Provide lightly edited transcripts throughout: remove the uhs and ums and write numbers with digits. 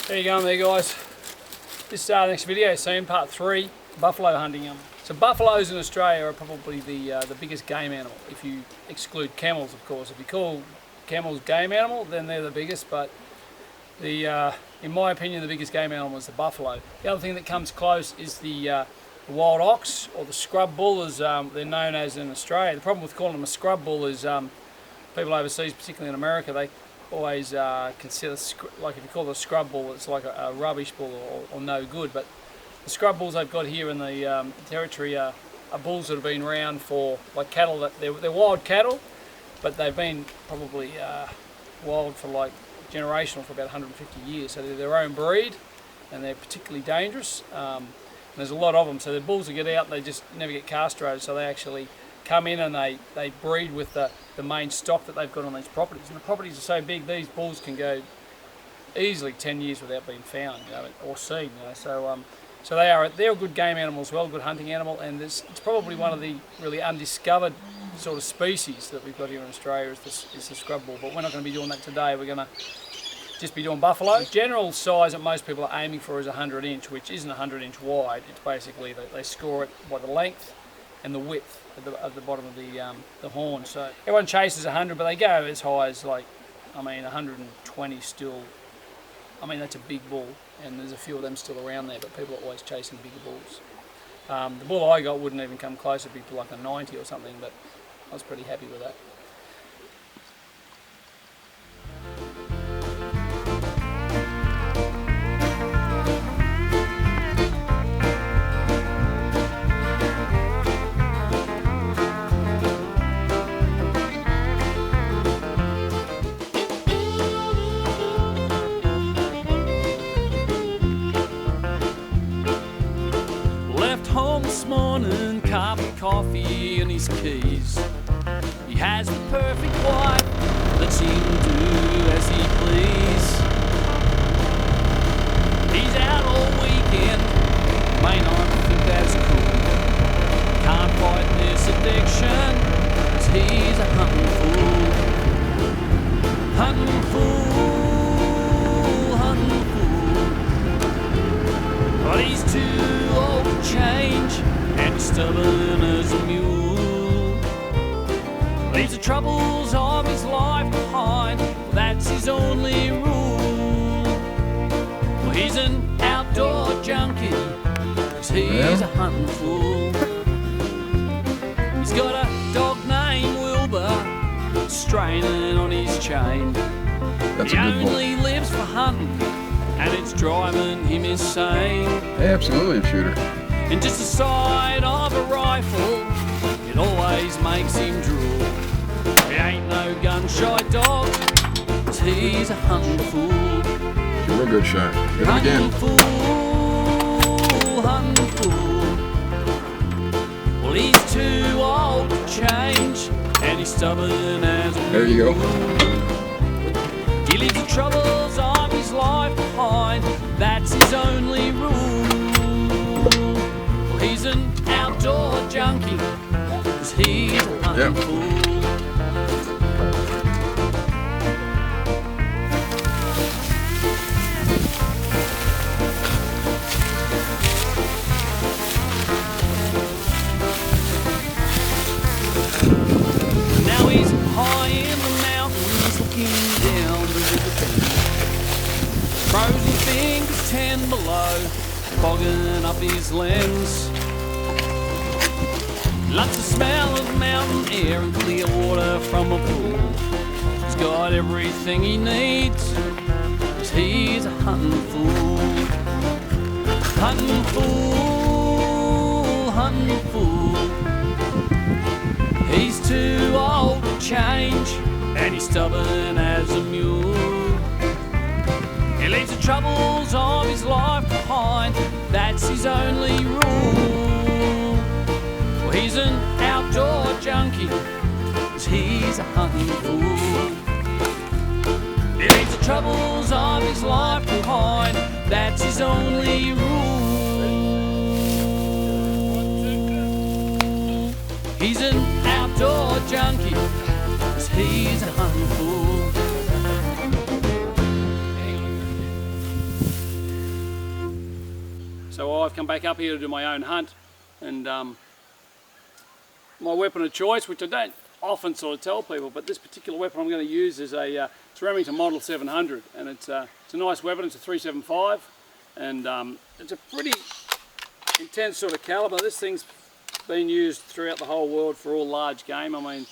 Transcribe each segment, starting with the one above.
There you go, there guys. This next video soon, part 3, buffalo hunting. So buffaloes in Australia are probably the biggest game animal, if you exclude camels, of course. If you call camels game animal, then they're the biggest, but in my opinion, the biggest game animal is the buffalo. The other thing that comes close is the wild ox, or the scrub bull as they're known as in Australia. The problem with calling them a scrub bull is people overseas, particularly in America, they always consider, like if you call it a scrub bull, it's like a rubbish bull or no good. But the scrub bulls they've got here in the territory are bulls that have been around for, like cattle, that they're wild cattle, but they've been probably wild for like generational for about 150 years. So they're their own breed and they're particularly dangerous. And there's a lot of them. So the bulls that get out, they just never get castrated, so they actually come in and they breed with the main stock that they've got on these properties. And the properties are so big, these bulls can go easily 10 years without being found, or seen. So they're a good game animal as well, a good hunting animal, and it's probably one of the really undiscovered sort of species that we've got here in Australia is the scrub bull. But we're not going to be doing that today. We're going to just be doing buffalo. The general size that most people are aiming for is 100 inch, which isn't 100 inch wide. It's basically they score it by the length and the width at the bottom of the horn. So everyone chases 100, but they go as high as 120 still. I mean, that's a big bull, and there's a few of them still around there, but people are always chasing bigger bulls. The bull I got wouldn't even come close, it'd be like a 90 or something, but I was pretty happy with that. Home this morning, cup of coffee and his keys. He has the perfect wife, lets him do as he please. He's out all weekend, may not think that's cool. Can't fight this addiction, 'cause he's a hunting fool. Hunting fool, hunting fool. But he's too old to change, and he's stubborn as a mule. Leaves the troubles of his life behind, well, that's his only rule. Well, he's an outdoor junkie, 'cause he's a hunting fool. He's got a dog named Wilbur, straining on his chain. That's he a good only lives for hunting, and it's driving him insane. Absolutely a shooter. And just the sight of a rifle, it always makes him drool. He ain't no gun-shy dog, 'cause he's a hunting fool. He's a real good shot. Hit him again. Hunting fool, hunting fool. Well, he's too old to change, and he's stubborn as a There you go. He leaves the troubles of his life behind, that's his only rule. Well, he's an outdoor junkie, 'cause he's a hunting fool. Now he's high in the mountains, looking down the river. Frozen fingers 10 below, fogging up his lens. Loves the smell of mountain air and clear water from a pool. He's got everything he needs, 'cause he's a hunting fool. Hunting fool, hunting fool. He's too old to change, and he's stubborn as a mule. He leaves the troubles of his life behind, that's his only rule. Well, he's an outdoor junkie, 'cause he's a hunting fool. He leaves the troubles of his life behind, that's his only rule. He's an outdoor junkie, 'cause he's a hunting fool. I've come back up here to do my own hunt, and my weapon of choice, which I don't often sort of tell people, but this particular weapon I'm going to use is it's a Remington Model 700, and it's a nice weapon. It's a 375, and it's a pretty intense sort of caliber. This thing's been used throughout the whole world for all large game. I mean,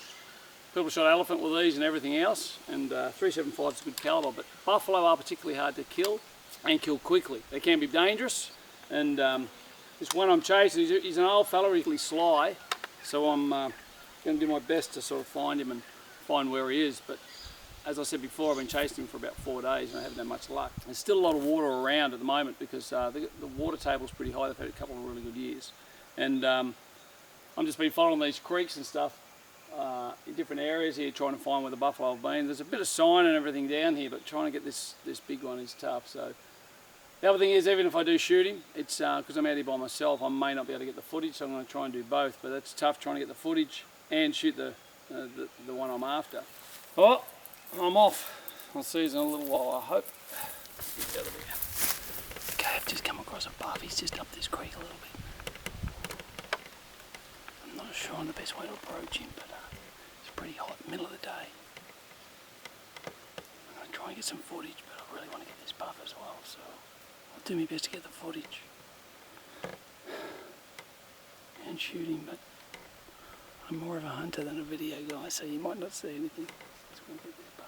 people shot elephant with these and everything else, and 375 is a good caliber, but buffalo are particularly hard to kill and kill quickly. They can be dangerous, and this one I'm chasing, he's an old fella, he's really sly, so I'm going to do my best to sort of find him and find where he is. But as I said before, I've been chasing him for about 4 days and I haven't had much luck. There's still a lot of water around at the moment because the water table's pretty high. They've had a couple of really good years, and I'm just been following these creeks and stuff in different areas here, trying to find where the buffalo have been. There's a bit of sign and everything down here, but trying to get this big one is tough. So the other thing is, even if I do shoot him, it's because I'm out here by myself, I may not be able to get the footage, so I'm going to try and do both. But it's tough trying to get the footage and shoot the one I'm after. Oh, I'm off. I'll see you in a little while, I hope. Get out of here. Okay, I've just come across a buff. He's just up this creek a little bit. I'm not sure on the best way to approach him, but it's pretty hot, middle of the day. I'm going to try and get some footage, but I really want to get this buff as well, so I'll do my best to get the footage and shoot him, but I'm more of a hunter than a video guy, so you might not see anything. So we're going to get this buff.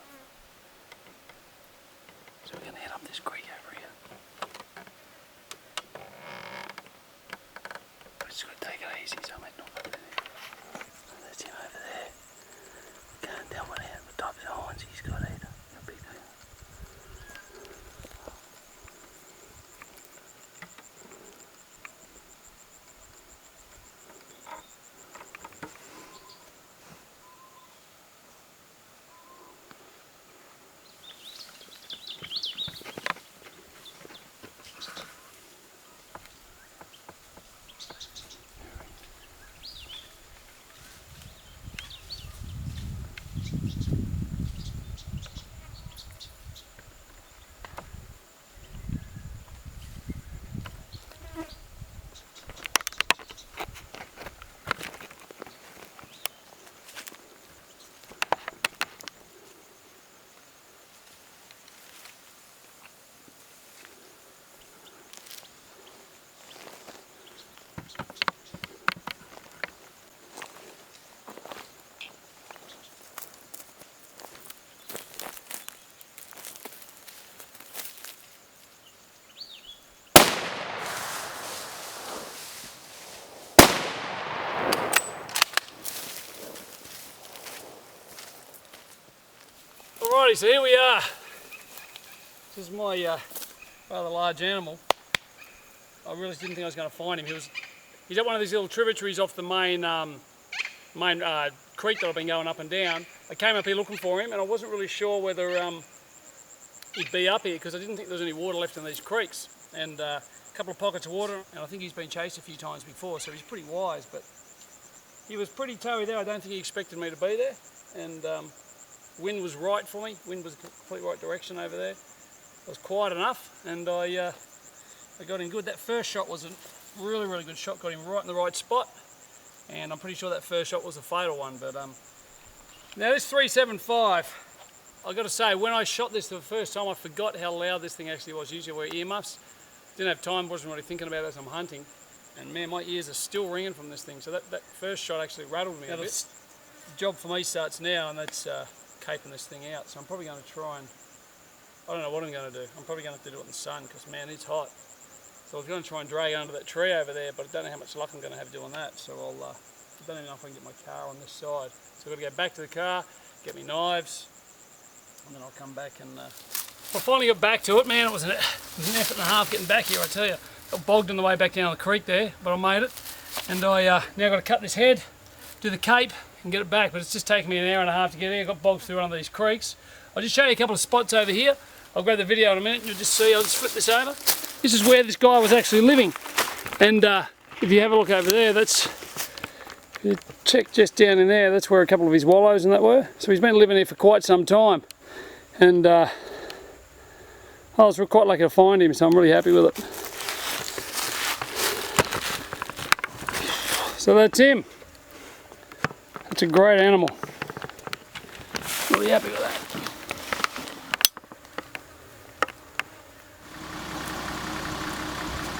So we're going to head up this creek over here. I just got to take it easy, so I'm heading off over there. That's him over there. Can't tell what type of horns he's got either. How big they are. Alrighty, so here we are. This is my rather large animal. I really didn't think I was going to find him. He's at one of these little tributaries off the main creek that I've been going up and down. I came up here looking for him, and I wasn't really sure whether he'd be up here because I didn't think there was any water left in these creeks. And a couple of pockets of water, and I think he's been chased a few times before, so he's pretty wise. But he was pretty toey there. I don't think he expected me to be there. And wind was right for me. Wind was the complete right direction over there. It was quiet enough, and I got him good. That first shot was a really, really good shot. Got him right in the right spot, and I'm pretty sure that first shot was a fatal one. But now this 375, I've got to say, when I shot this the first time, I forgot how loud this thing actually was. Usually I wear earmuffs. Didn't have time, wasn't really thinking about it as I'm hunting. And man, my ears are still ringing from this thing. So that first shot actually rattled me a bit. The job for me starts now, and that's caping this thing out. So I'm probably going to try and, I don't know what I'm going to do. I'm probably going to have to do it in the sun because man, it's hot. So I was going to try and drag under that tree over there, but I don't know how much luck I'm going to have doing that. So I don't even know if I can get my car on this side. So I've got to go back to the car, get me knives, and then I'll come back and I finally got back to it. Man, it was an effort and a half getting back here, I tell you. Got bogged on the way back down the creek there, but I made it. And I now got to cut this head, do the cape, and get it back. But it's just taken me an hour and a half to get here. I got bogged through one of these creeks. I'll just show you a couple of spots over here. I'll grab the video in a minute and you'll just see. I'll just flip this over. This is where this guy was actually living. And if you have a look over there, that's, check just down in there, that's where a couple of his wallows and that were. So he's been living here for quite some time. And I was quite lucky to find him, so I'm really happy with it. So that's him. That's a great animal. Really happy with that.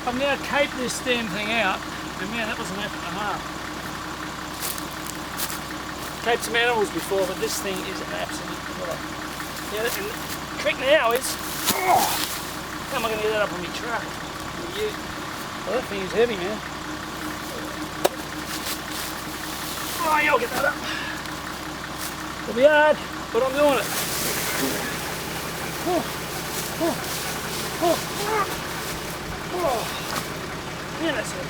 I've now caped this damn thing out, and man, that was an effort and a half. Caped some animals before, but this thing is an absolute killer. Yeah, and the trick now is, how am I going to get that up on my truck? Well, that thing is heavy, man. Oh yeah, I'll get that up. It'll be hard, but I'm doing it. Man, that's heavy.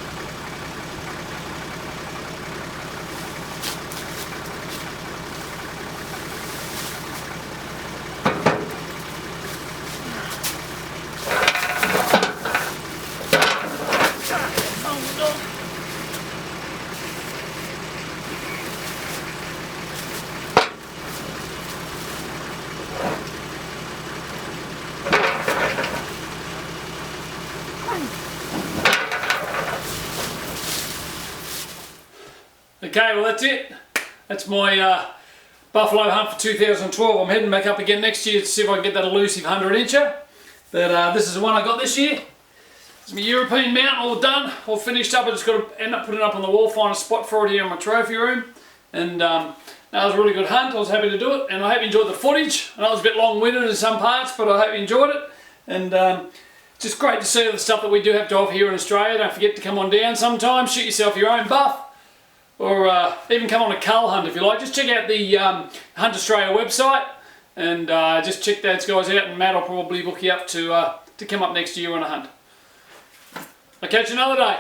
Okay, well that's it. That's my buffalo hunt for 2012. I'm heading back up again next year to see if I can get that elusive 100-incher. But this is the one I got this year. It's my European mount, all done, all finished up. I just got to end up putting it up on the wall, find a spot for it here in my trophy room. And that was a really good hunt. I was happy to do it, and I hope you enjoyed the footage. I know it was a bit long-winded in some parts, but I hope you enjoyed it. And just great to see the stuff that we do have to offer here in Australia. Don't forget to come on down sometime, shoot yourself your own buff. Or even come on a cull hunt if you like. Just check out the Hunt Australia website and just check those guys out, and Matt will probably book you up to come up next year on a hunt. I'll catch you another day.